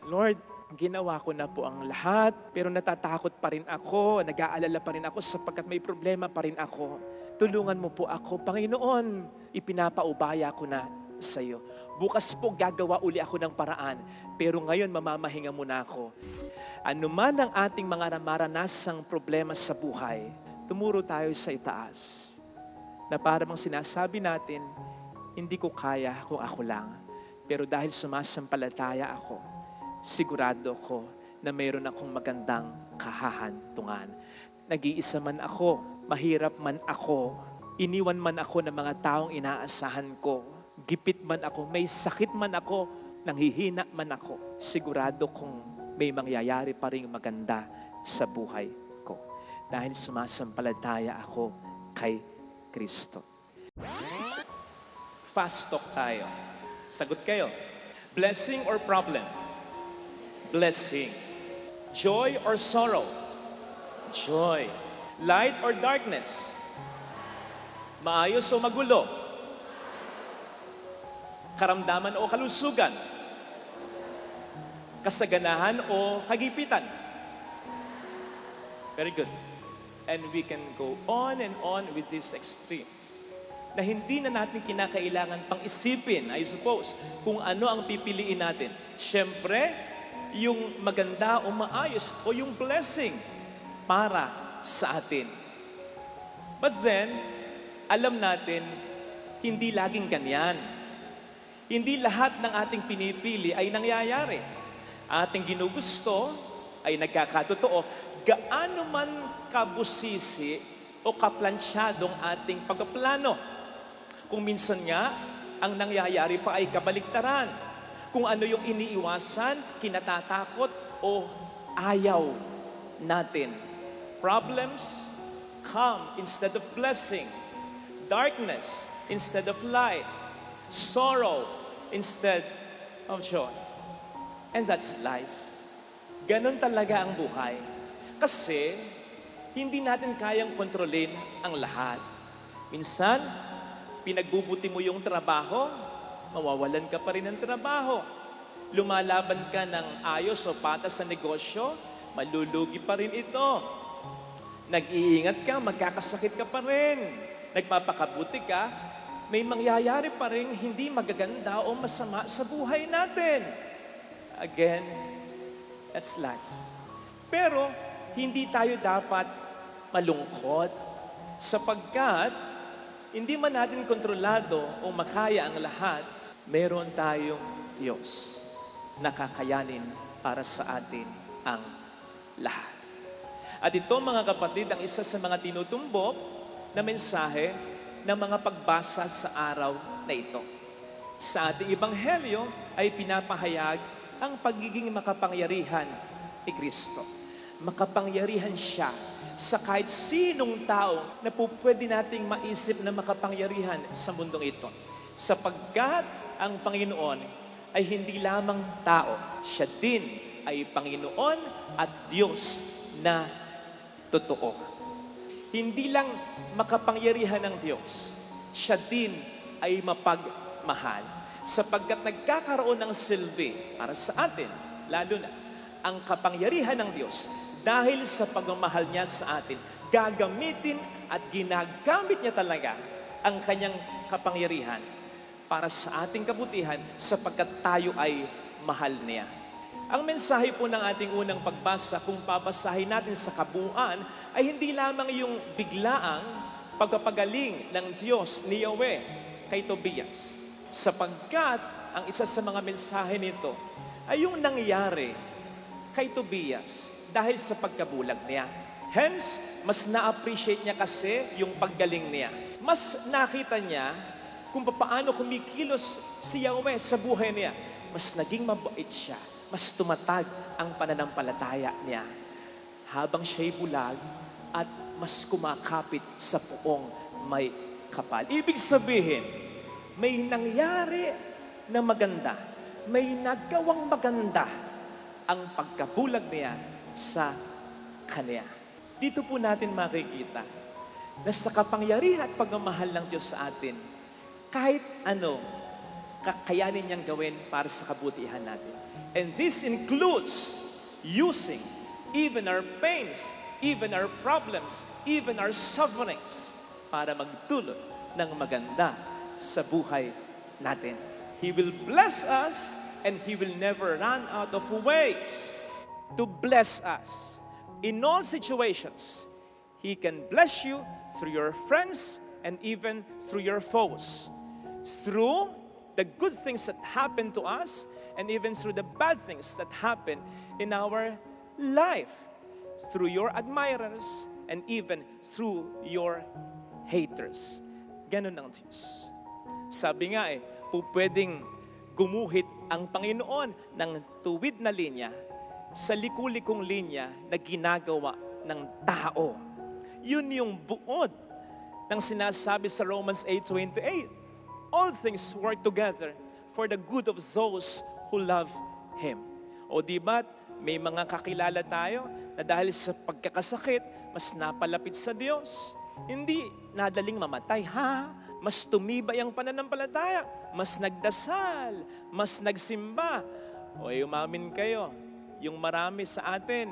Lord, ginawa ko na po ang lahat, pero natatakot pa rin ako, nag-aalala pa rin ako sapagkat may problema pa rin ako. Tulungan mo po ako, Panginoon, ipinapaubaya ko na sa iyo. Bukas po gagawa uli ako ng paraan, pero ngayon mamamahinga muna ako. Ano man ang ating mga maranasang problema sa buhay, tumuro tayo sa itaas. Na parang sinasabi natin, hindi ko kaya kung ako lang. Pero dahil sumasampalataya ako, sigurado ko na mayroon akong magandang kahahantungan. Nag-iisa man ako, mahirap man ako, iniwan man ako ng mga taong inaasahan ko, gipit man ako, may sakit man ako, nanghihina man ako, sigurado kong may mangyayari pa rin maganda sa buhay ko. Dahil sumasampalataya ako kay Kristo. Fast talk tayo. Sagot kayo. Blessing or problem? Blessing. Joy or sorrow? Joy. Light or darkness? Maayos o magulo? Karamdaman o kalusugan? Kasaganahan o kagipitan? Very good. And we can go on and on with these extremes na hindi na natin kinakailangan pang isipin, I suppose, kung ano ang pipiliin natin. Siyempre, yung maganda o maayos o yung blessing para sa atin. But then, alam natin, hindi laging ganyan. Hindi lahat ng ating pinipili ay nangyayari. Ating ginugusto ay nagkakatotoo. Gaano man kabusisi o kaplansyadong ating pagpaplano. Kung minsan nga, ang nangyayari pa ay kabaliktaran. Kung ano yung iniiwasan, kinatatakot o ayaw natin. Problems come instead of blessing. Darkness instead of light. Sorrow instead of joy. And that's life. Ganon talaga ang buhay. Kasi, hindi natin kayang kontrolin ang lahat. Minsan, pinagbubuti mo yung trabaho, mawawalan ka pa rin ng trabaho. Lumalaban ka ng ayos o patas sa negosyo, malulugi pa rin ito. Nag-iingat ka, magkakasakit ka pa rin. Nagpapakabuti ka, may mangyayari pa rin hindi magaganda o masama sa buhay natin. Again, that's life. Pero, hindi tayo dapat malungkot sapagkat hindi man natin kontrolado o makaya ang lahat, meron tayong Diyos na kakayanin para sa atin ang lahat. At ito mga kapatid, ang isa sa mga tinutumbok na mensahe ng mga pagbasa sa araw na ito. Sa ating ebanghelyo ay pinapahayag ang pagiging makapangyarihan ni Kristo. Makapangyarihan siya sa kahit sinong tao na pwede nating maisip na makapangyarihan sa mundong ito. Sapagkat ang Panginoon ay hindi lamang tao, siya din ay Panginoon at Diyos na totoo. Hindi lang makapangyarihan ng Diyos, siya din ay mapagmahal. Sapagkat nagkakaroon ng silbi para sa atin, lalo na ang kapangyarihan ng Diyos dahil sa pagmamahal niya sa atin, gagamitin at ginagamit niya talaga ang kanyang kapangyarihan para sa ating kabutihan sapagkat tayo ay mahal niya. Ang mensahe po ng ating unang pagbasa, kung pabasahin natin sa kabuuan, ay hindi lamang yung biglaang pagpapagaling ng Diyos ni Yahweh kay Tobias. Sapagkat ang isa sa mga mensahe nito ay yung nangyari kay Tobias dahil sa pagkabulag niya. Hence, mas na-appreciate niya kasi yung paggaling niya. Mas nakita niya kung paano kumikilos si Yahweh sa buhay niya. Mas naging mabait siya. Mas tumatag ang pananampalataya niya. Habang siya'y bulag at mas kumakapit sa puong may kapal. Ibig sabihin, may nangyari na maganda. May nagawang maganda ang pagkabulag niya sa kanya. Dito po natin makikita na sa kapangyarihan at pagmamahal ng Diyos sa atin, kahit ano, kakayanin niyang gawin para sa kabutihan natin. And this includes using even our pains, even our problems, even our sufferings para magdulot ng maganda sa buhay natin. He will bless us and He will never run out of ways to bless us. In all situations, He can bless you through your friends and even through your foes. Through the good things that happen to us and even through the bad things that happen in our life. Through your admirers and even through your haters. Ganun ang Diyos. Sabi nga pwedeng gumuhit ang Panginoon ng tuwid na linya sa liku-likong linya na ginagawa ng tao. Yun yung buod ng sinasabi sa Romans 8:28. All things work together for the good of those who love Him. O di ba, may mga kakilala tayo na dahil sa pagkakasakit, mas napalapit sa Diyos. Hindi nadaling mamatay, mas tumibay ang pananampalataya, mas nagdasal, mas nagsimba. O umamin kayo, yung marami sa atin,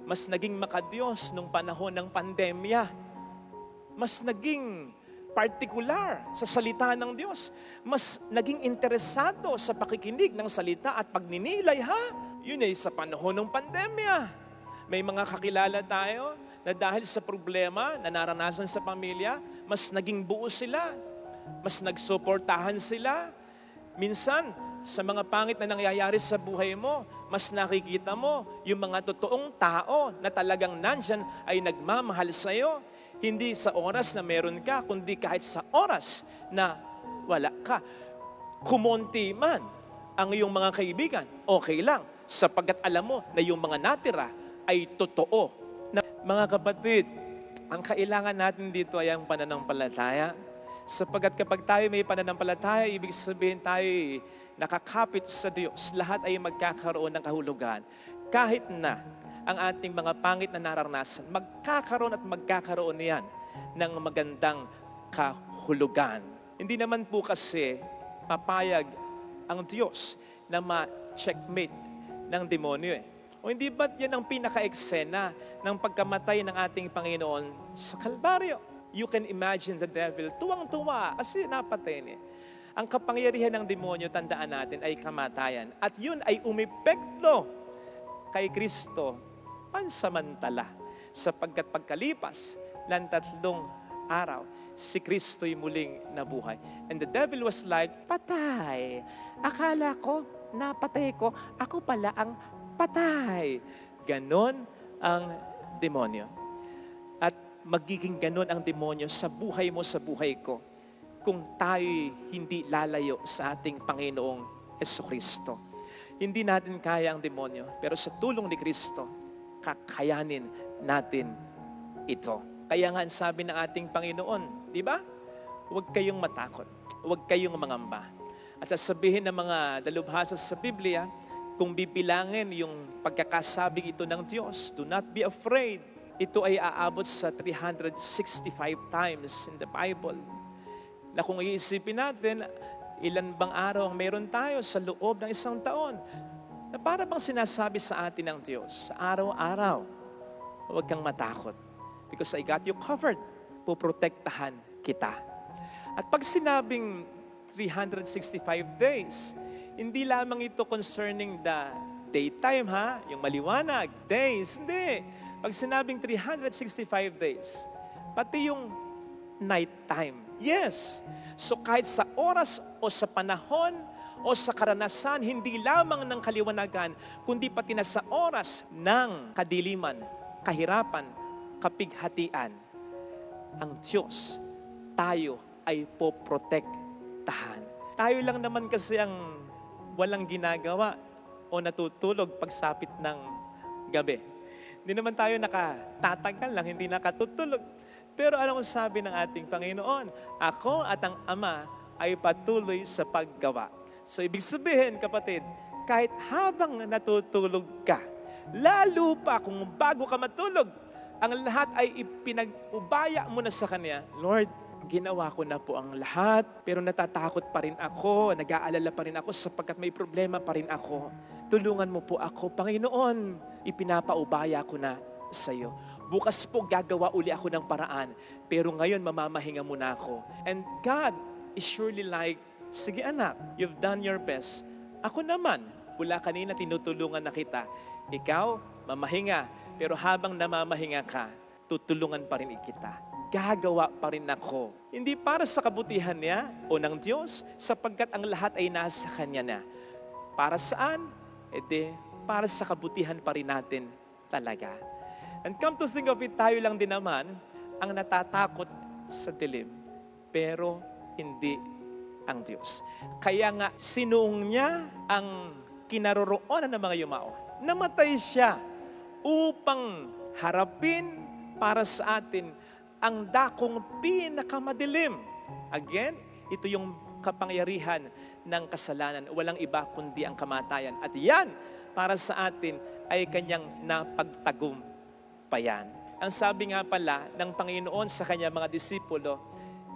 mas naging makadiyos nung panahon ng pandemya. Mas naging partikular sa salita ng Diyos. Mas naging interesado sa pakikinig ng salita at pagninilay, Yun sa panahon ng pandemya. May mga kakilala tayo na dahil sa problema na naranasan sa pamilya, mas naging buo sila. Mas nagsuportahan sila. Minsan, sa mga pangit na nangyayari sa buhay mo, mas nakikita mo yung mga totoong tao na talagang nandyan ay nagmamahal sa iyo. Hindi sa oras na meron ka, kundi kahit sa oras na wala ka. Kumonti man ang iyong mga kaibigan, okay lang, sapagkat alam mo na yung mga natira ay totoo. Mga kapatid, ang kailangan natin dito ay ang pananampalataya. Sapagkat kapag tayo may pananampalataya, ibig sabihin tayo nakakapit sa Diyos. Lahat ay magkakaroon ng kahulugan. Kahit na ang ating mga pangit na naranasan, magkakaroon yan ng magandang kahulugan. Hindi naman po kasi papayag ang Diyos na ma-checkmate ng demonyo O hindi ba't yan ang pinaka-eksena ng pagkamatay ng ating Panginoon sa Kalbaryo? You can imagine the devil, tuwang-tuwa kasi napatay niya. Ang kapangyarihan ng demonyo, tandaan natin, ay kamatayan. At yun ay umepekto kay Kristo pansamantala. Sapagkat pagkalipas ng 3 araw, si Kristo'y muling nabuhay. And the devil was like, patay. Akala ko, napatay ko. Ako pala ang patay. Ganon ang demonyo. At magiging ganon ang demonyo sa buhay mo, sa buhay ko, kung tayo'y hindi lalayo sa ating Panginoong Jesucristo. Hindi natin kaya ang demonyo, pero sa tulong ni Kristo, kakayanin natin ito. Kaya nga sabi ng ating Panginoon, di ba? Huwag kayong matakot, huwag kayong mangamba. At sasabihin ng mga dalubhasa sa Biblia, kung bibilangin yung pagkakasabing ito ng Diyos, do not be afraid. Ito ay aabot sa 365 times in the Bible. Na kung iisipin natin, ilan bang araw ang meron tayo sa loob ng isang taon? Na para bang sinasabi sa atin ng Diyos, sa araw-araw, huwag kang matakot. Because I got you covered. Puprotektahan kita. At pag sinabing 365 days, hindi lamang ito concerning the daytime, yung maliwanag, days. Hindi. Pag sinabing 365 days, pati yung nighttime. Yes. So kahit sa oras o sa panahon o sa karanasan, hindi lamang ng kaliwanagan, kundi pati na sa oras ng kadiliman, kahirapan, kapighatian, ang Diyos, tayo ay poprotektahan. Tayo lang naman kasi ang walang ginagawa o natutulog pagsapit ng gabi. Hindi naman tayo nakatatagal lang, hindi nakatutulog. Pero anong sabi ng ating Panginoon? Ako at ang Ama ay patuloy sa paggawa. So ibig sabihin, kapatid, kahit habang natutulog ka, lalo pa kung bago ka matulog, ang lahat ay ipinag-ubaya mo na sa Kanya. Lord, ginawa ko na po ang lahat, pero natatakot pa rin ako, nag-aalala pa rin ako sapagkat may problema pa rin ako. tulungan mo po ako. Panginoon, ipinapaubaya ko na sa iyo. Bukas po gagawa uli ako ng paraan, pero ngayon mamamahinga muna ako. And God is surely like, sige anak, you've done your best. Ako naman, mula kanina tinutulungan na kita. Ikaw, mamahinga. Pero habang namamahinga ka, tutulungan pa rin kita. Gagawa pa rin ako. Hindi para sa kabutihan niya o ng Diyos, sapagkat ang lahat ay nasa Kanya na. Para saan? Para sa kabutihan pa rin natin talaga. And come to think of it, tayo lang din naman ang natatakot sa dilim. Pero hindi ang Diyos. Kaya nga, sinuong niya ang kinaroroonan ng mga yumao. Namatay siya upang harapin para sa atin ang dakong pinakamadilim. Again, ito yung kapangyarihan ng kasalanan. Walang iba kundi ang kamatayan. At yan, para sa atin, ay kanyang napagtagumpayan. Ang sabi nga pala ng Panginoon sa kanyang mga disipulo,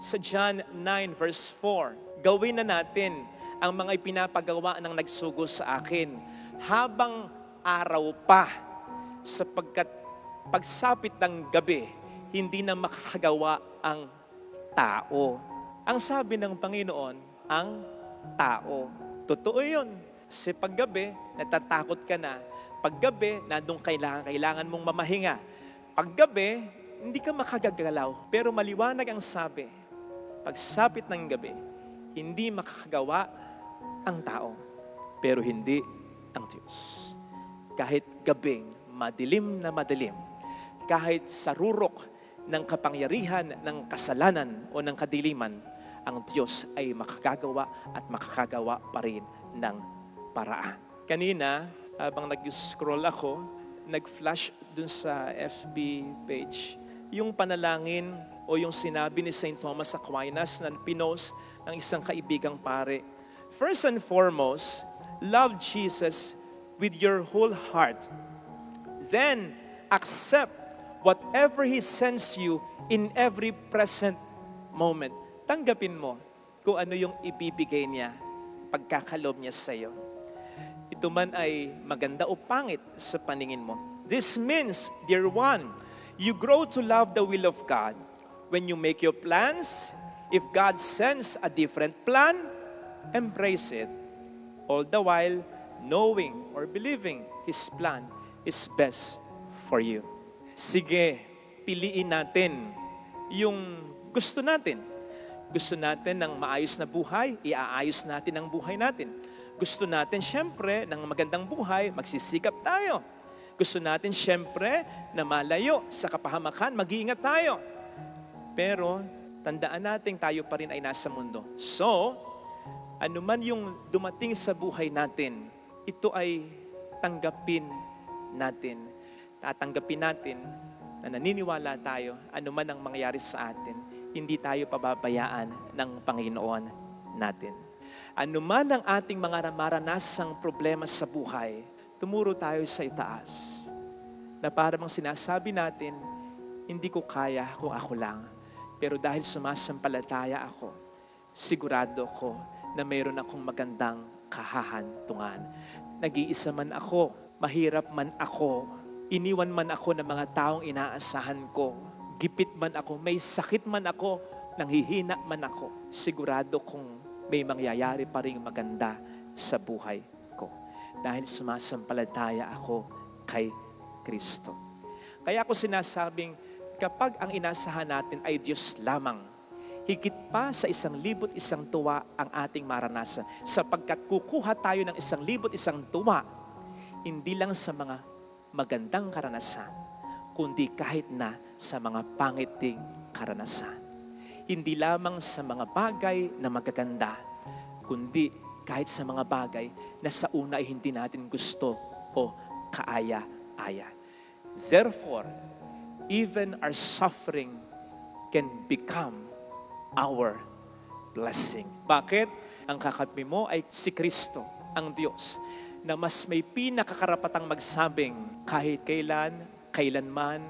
sa John 9 verse 4, gawin na natin ang mga ipinapagawa ng nagsugo sa akin habang araw pa, sapagkat pagsapit ng gabi, hindi na makakagawa ang tao. Ang sabi ng Panginoon, ang tao. Totoo yun. Kasi paggabi, natatakot ka na. Paggabi, nandun kailangan mong mamahinga. Paggabi, hindi ka makagagalaw. Pero maliwanag ang sabi, pagsapit ng gabi, hindi makakagawa ang tao. Pero hindi ang Diyos. Kahit gabing madilim na madilim, kahit sa rurok ng kapangyarihan ng kasalanan o ng kadiliman, ang Diyos ay makakagawa at makakagawa pa rin ng paraan. Kanina, habang nag-scroll ako, nag-flash dun sa FB page, yung panalangin o yung sinabi ni St. Thomas Aquinas na pinost ng isang kaibigang pare. First and foremost, love Jesus with your whole heart. Then, accept whatever He sends you in every present moment. Tanggapin mo kung ano yung ibibigay niya, pagkakalob niya sa iyo. Ito man ay maganda o pangit sa paningin mo. This means, dear one, you grow to love the will of God. When you make your plans, if God sends a different plan, embrace it. All the while, knowing or believing His plan is best for you. Sige, piliin natin yung gusto natin. Gusto natin ng maayos na buhay, iaayos natin ang buhay natin. Gusto natin, syempre, ng magandang buhay, magsisikap tayo. Gusto natin, syempre, na malayo sa kapahamakan, mag-iingat tayo. Pero, tandaan natin, tayo pa rin ay nasa mundo. So, anuman yung dumating sa buhay natin, ito ay tanggapin natin. Tatanggapin natin na naniniwala tayo, anuman ang mangyari sa atin, hindi tayo pababayaan ng Panginoon natin. Anuman ang ating mga maranasang problema sa buhay, tumuro tayo sa itaas. Na parang sinasabi natin, hindi ko kaya kung ako lang. Pero dahil sumasampalataya ako, sigurado ko na mayroon akong magandang kahahantungan. Nag-iisa man ako, mahirap man ako, iniwan man ako ng mga taong inaasahan ko, gipit man ako, may sakit man ako, nanghihina man ako, sigurado kong may mangyayari pa rin maganda sa buhay ko. Dahil sumasampalataya ako kay Kristo. Kaya ako sinasabing, kapag ang inasahan natin ay Diyos lamang, higit pa sa 1,000 tuwa ang ating maranasan. Sapagkat kukuha tayo ng 1,000 tuwa, hindi lang sa mga magandang karanasan, kundi kahit na sa mga pangiting karanasan. Hindi lamang sa mga bagay na magaganda, kundi kahit sa mga bagay na sa una ay hindi natin gusto o kaaya-aya. Therefore, even our suffering can become our blessing. Bakit? Ang kakampi mo ay si Kristo, ang Diyos, na mas may pinakakarapatang magsabing kahit kailan, kailanman,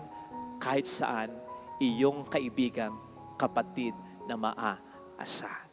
kahit saan, iyong kaibigang kapatid na maaasahan.